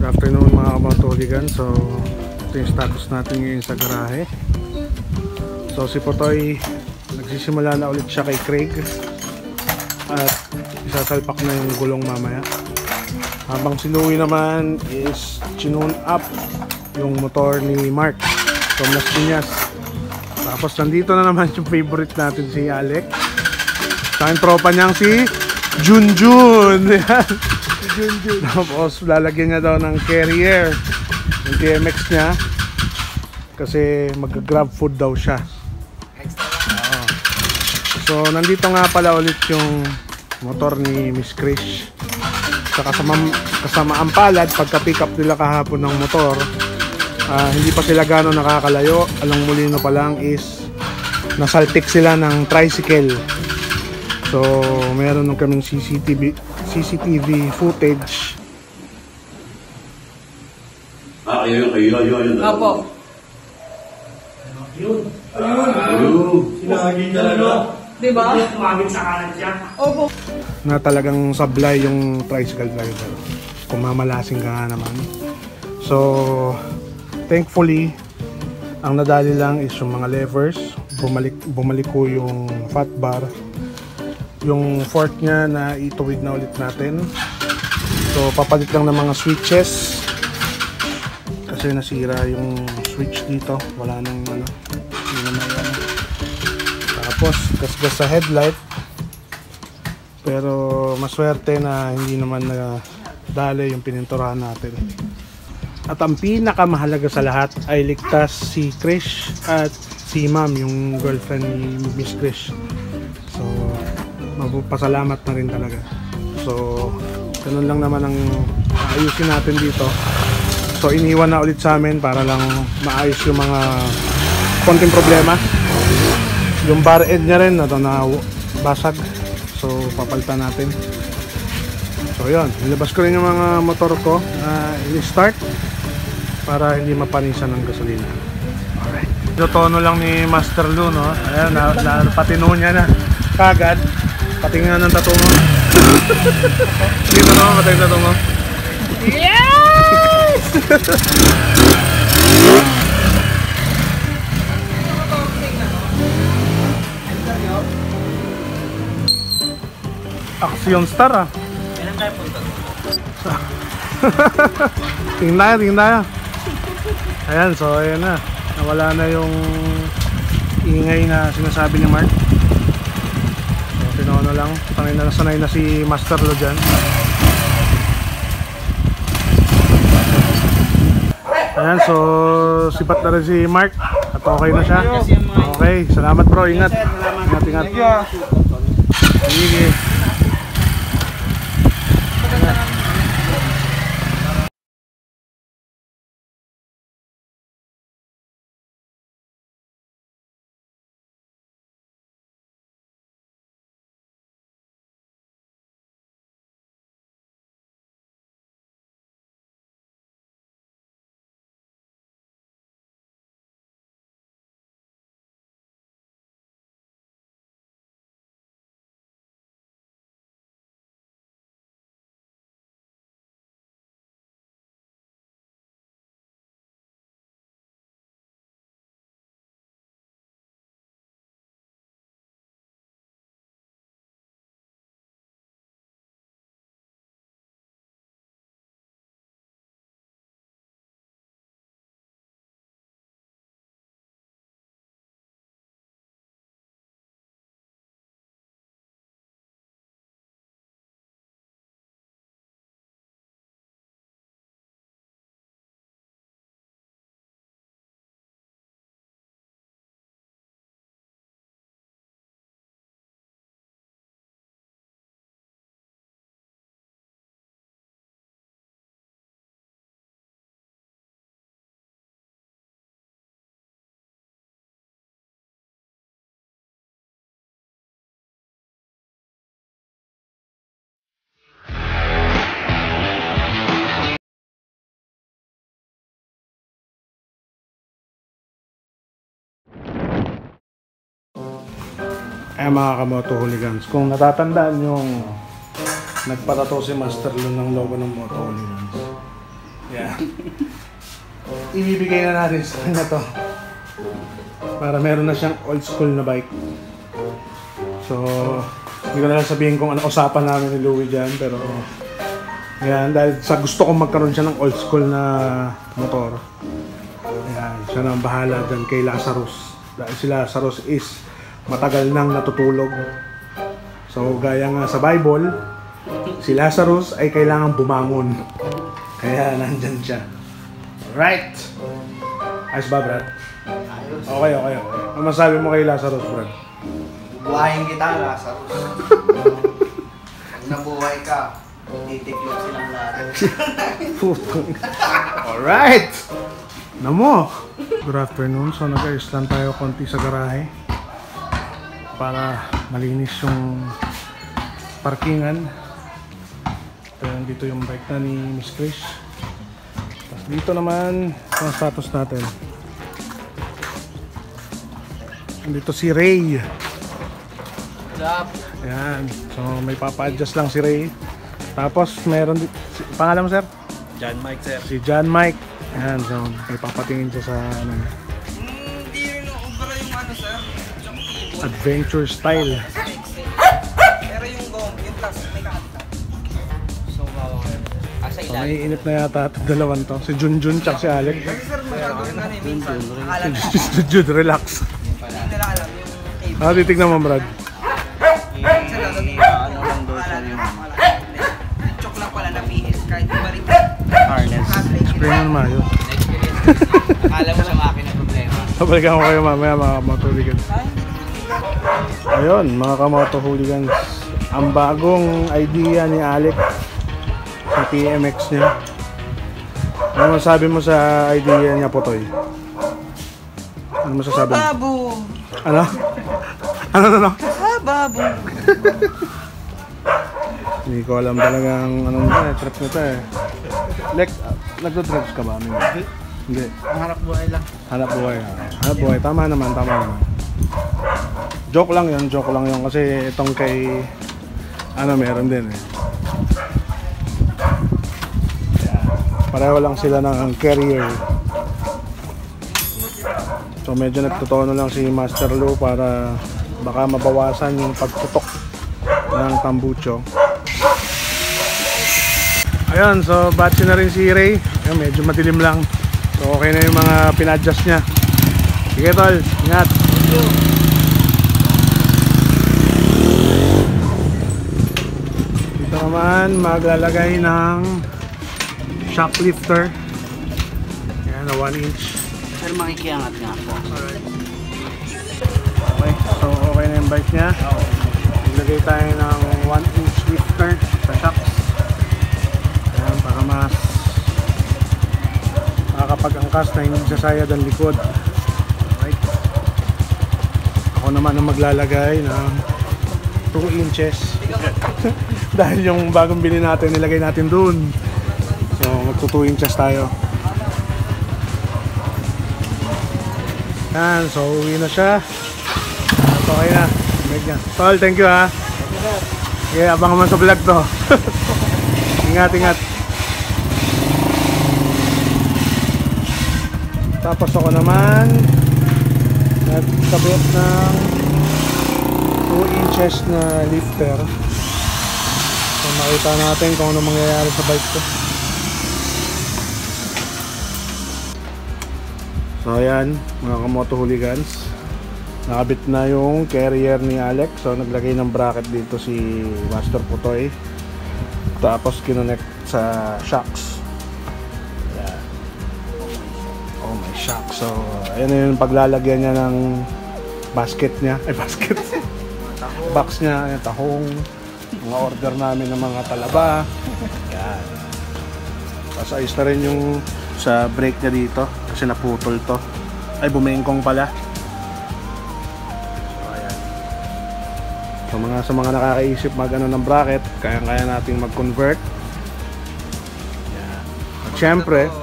Good afternoon mga kamotoholigan. So ito yung status natin ngayon sa garahe. So si Potoy nagsisimula na ulit siya kay Craig at isasalpak na yung gulong mamaya. Habang si Louie naman is chinune up yung motor ni Mark from Las Piñas. Tapos nandito na naman yung favorite natin, si Alec. Sa aking tropa niyang si Junjun. Si Junjun. Tapos lalagyan niya daw ng carrier yung TMX niya kasi mag-grab food daw siya. So nandito nga pala ulit yung motor ni Miss Krish. Sa kasamaan palad, pagka pick up nila kahapon ng motor, hindi pa sila gano'ng nakakalayo. Alang Molino pa lang is nasaltik sila ng tricycle. So meron nung kaming CCTV footage. Ayun. Apo. Ayun. Sinagin niya na, no? Diba? Tumagin sa kanan siya. Opo. Na talagang sablay yung tricycle driver. Kung mamalasing ka nga naman. So thankfully ang nadali lang is yung mga levers. Bumalik ko yung fat bar. Yung fork niya na ituwid na ulit natin. So papalit lang ng mga switches kasi nasira yung switch dito. Wala nang ano, hindi na may ano. Tapos gasgas sa headlight. Pero maswerte na hindi naman na dali yung pininturahan natin. At ang pinakamahalaga sa lahat ay ligtas si Krish at si Ma'am, yung girlfriend ni Miss Krish. So magpapasalamat na rin talaga. So ganun lang naman ang ayusin natin dito. So iniwan na ulit sa amin para lang maayos yung mga konting problema. Yung bar end niya rin na basag. So papalitan natin. So yun, nilabas ko rin yung mga motor ko i-start para hindi mapanisan ng gasolina. Alright. Ito tono lang ni Master Lou, no? Ayan, patino niya na kagad. Patingnan ng tattoo mo. Dito naman patay tattoo mo. Yes! Action Star, ah. Kailan tayo punta? Tingnan tayo. Ayan, so ayan na. Nawala na yung ingay na sinasabi ni Mark. So tinono lang. Sanay na si Master Lo dyan. Ayan, so sipat na rin si Mark. At okay na siya. Okay, salamat bro. Ingat. Ingat. Sige. Mga kamotohooligans, kung natatandaan yung nagpatato si Master Lou ng logo ng Motohooligans, Yeah. Ibibigay na natin sa kanya to. Para meron na siyang old school na bike. So, hindi ko na lang sabihin kung ano usapan namin ni Louie dyan. Pero, yan, dahil sa gusto kong magkaroon siya ng old school na motor. Yan, siya na ang bahala dyan kay Lazarus. Dahil si Lazarus is matagal nang natutulog. So, gaya nga sa Bible, si Lazarus ay kailangang bumangon. Kaya nandyan siya. Alright! Ayos ba, Brad? Ayos. Okay. Ano masabi mo kay Lazarus, Brad? Buhayin kita, Lazarus. Pag nabuhay ka, titiklop silang lahat. Alright! Namo! Good afternoon. So nag-ayos lang tayo konti sa garahe para malinis yung parkingan. Ito yung dito yung bike na ni Miss Chris. Tapos dito naman ang status natin. Dito si Ray. What's up? Ayan. So may papa-adjust lang si Ray. Tapos meron pangalan mo, sir? John Mike, sir. Si John Mike. Ayan, so may papatingin siya sa ano, Hindi rin ubra yung ano sir, yung keyboard. adventure style. Pero yung yung plus may kakita. So, sa So, ilalim. may init na yata itong dalawan to. Si Junjun tsaka si Alec. Kasi sir, masyado rin ano minsan. Akala nila, Junjun, relax. hindi nila alam yung keyboard. Titignan mo, Brad. Minsan dadating ano lang daw siya yung chok lang pala na bihis kahit balik. harness. Explain mo naman yun. Akala mo sa makina problema. Pabalikan ko kayo mamaya mga kamoto hooligans. Ayun, mga kamoto hooligans. Ang bagong idea ni Alec sa PMX niya. Ano masabi mo sa idea niya, Potoy? Ano masasabi mo? Babo! Ano? Ano? Babo! Hindi ko alam talagang anong trip nito eh. Lek, nagdo-drugs ka ba? Hindi. Ang harap buhay lang. Hanap buhay. Hanap buhay. Tama naman. Joke lang yun kasi itong kay meron din eh. Ayan. Pareho lang sila ng carrier. So medyo nagtutono lang si Master Lou para baka mabawasan yung pagtutok ng tambucho. Ayun, so batch na rin si Ray. Ayun, medyo madilim lang. So okay na yung mga pina-adjust niya. Sige tol, ingat. Dito naman maglalagay ng shock lifter. Ayan, na 1 inch. Sir, makikiangat nga po. Okay, so okay na yung bike niya. Maglagay tayo ng 1 inch lifter sa shocks. Ayan, para mas makakapag-angkas na hindi sasayad ang likod. Right. Ako naman ang maglalagay ng 2 inches. Dahil yung bagong bili natin, nilagay natin dun. So magto 2 inches tayo. Yan, so uwi na siya. At okay na. Tol, thank you ha. Okay, abang naman sa vlog to. Ingat. Tapos ako naman nagkabit ng 2 inches na lifter. So makita natin kung ano mangyayari sa bike ko. So ayan, mga kamoto hooligans, nakabit na yung carrier ni Alex. So naglagay ng bracket dito si Master Potoy. Tapos kinonect sa shocks. Ayan. Oh my shock. So ayan na yung paglalagyan niya ng basket niya. Ay basket. Box niya, ayan, tahong. Mga order namin ng mga talaba. Ayan. Tapos ayos na rin yung sa brake niya dito kasi naputol to. Ay, bumengkong pala. So ayan. So sa mga nakakaisip mag-ano ng bracket, kaya nating mag-convert. Ayan. At syempre, Mas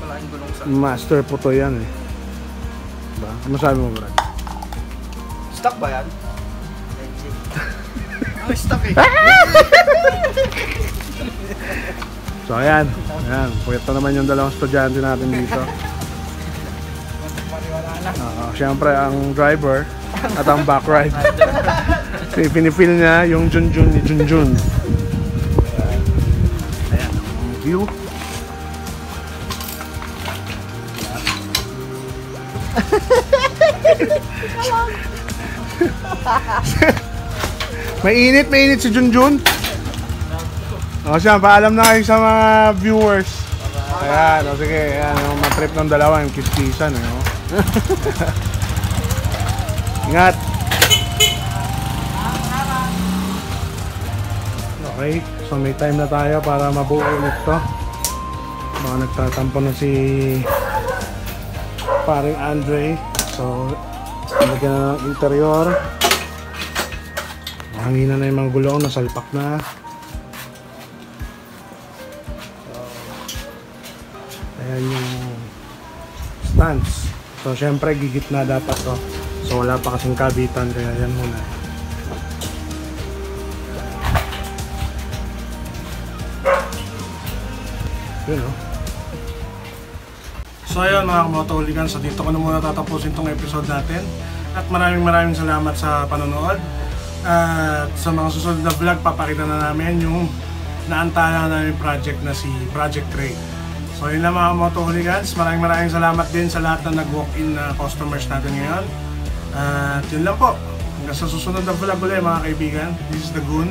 malaking gulong sa master po to yan eh. Diba? Ano sabi mo, Brad? stock ba yan? Legit. Stock eh. So ayan, pwede naman yung dalawang estudyante natin dito. Siyempre ang driver at ang back ride. Pinifeel niya yung Junjun ni Junjun. Ayan ang view. Mainit si Junjun. O siya, paalam na kayo sa mga viewers. Ayan, o sige, ayan, yung trip ng dalawa, yung kiss-kissan, eh, oh. Ingat. Okay, so may time na tayo para mabuo ulit to. Baka nagtatampo na si paring Andre. So, lagyan na ng interior. Hanginan na yung mga gulong, nasalpak na. Ayan yung stance. So syempre gigit na dapat to. So wala pa kasing kabitan kaya yan muna. Yun o. So ayun mga kamotohuligan, so dito ko na muna tatapusin tong episode natin. At maraming salamat sa panonood. At sa mga susunod na vlog, papakita na namin yung naantala namin project na si Project Ray. So yun lang mga motohooligans, maraming salamat din sa lahat na nag-walk-in na customers natin ngayon. At yun lang po, hanggang sa susunod na vlog ulit mga kaibigan. This is The Goon.